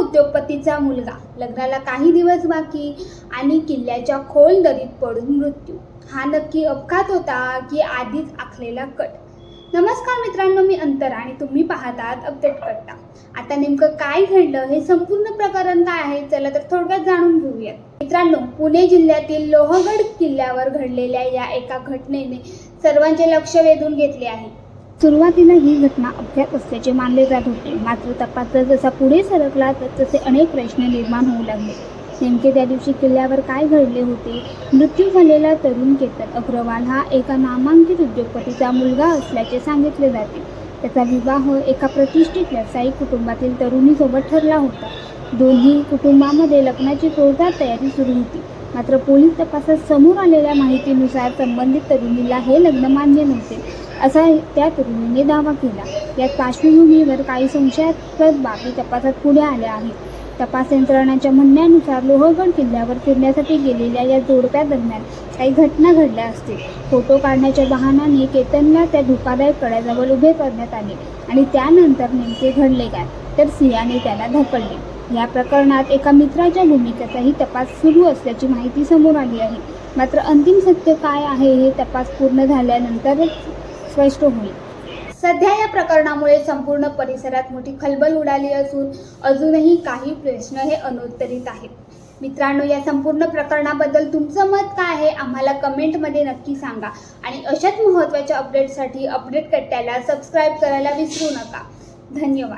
उद्योगपतीचा मुलगा, लग्नाला काही दिवस बाकी आणि किल्ल्याच्या खोल दरीत पडून मृत्यू। हा नक्की अपघात होता की आधीच आखलेला कट? नमस्कार मित्रांनो, मी अंतर आणि तुम्ही पाहतात अपडेट करता। आता नेमकं काय घडलं, हे संपूर्ण प्रकरण काय आहे, चला तर थोडक्यात जाणून घेऊयात। मित्रांनो, पुणे जिल्ह्यातील लोहगड किल्ल्यावर घडलेल्या या एका घटनेने सर्वांचे लक्ष वेधून घेतले आहे। सुरुवातीला ही घटना अपघात असल्याचे मानले जात होते, मात्र तपास जसा पुढे सरकला तसे अनेक प्रश्न निर्माण होऊ लागले। नेमके त्या दिवशी किल्ल्यावर काय घडले होते? मृत्यू झालेला तरुण केतन अग्रवाल हा एका नामांकित उद्योगपतीचा मुलगा असल्याचे सांगितले जाते। त्याचा विवाह एका प्रतिष्ठित व्यावसायिक कुटुंबातील तरुणीसोबत ठरला होता। दोन्ही कुटुंबामध्ये लग्नाची जोरदार तयारी सुरू होती, मात्र पोलीस तपासात समोर आलेल्या माहितीनुसार संबंधित तरुणीला हे लग्न मान्य नव्हते, असा त्या तरुणीने दावा केला। या पार्श्वभूमीवर काही संशयास्पद बाबी तपासात पुढे आल्या आहेत। तपास यंत्रणांच्या म्हणण्यानुसार लोहगड किल्ल्यावर फिरण्यासाठी गेलेल्या या जोडप्या दरम्यान काही घटना घडल्या असतील। फोटो काढण्याच्या बहाण्याने केतनला त्या धोकादायक कड्याजवळ उभे करण्यात आले आणि त्यानंतर नेमके घडले काय, तर सिंहाने त्याला ढकलले। या प्रकरणात एका मित्राच्या भूमिकेचाही तपास सुरू असल्याची माहिती समोर आली आहे, मात्र अंतिम सत्य काय आहे हे तपास पूर्ण झाल्यानंतरच स्पष्ट होईल। सध्या या प्रकरणामुळे संपूर्ण परिसरात मोठी खळबळ उडाली असून अजूनही काही प्रश्न हे अनुत्तरित आहेत। मित्रांनो, या संपूर्ण प्रकरणाबद्दल तुमचं मत काय आहे, आम्हाला कमेंटमध्ये नक्की सांगा आणि अशाच महत्त्वाच्या अपडेटसाठी अपडेट कट्ट्याला सबस्क्राईब करायला विसरू नका। धन्यवाद।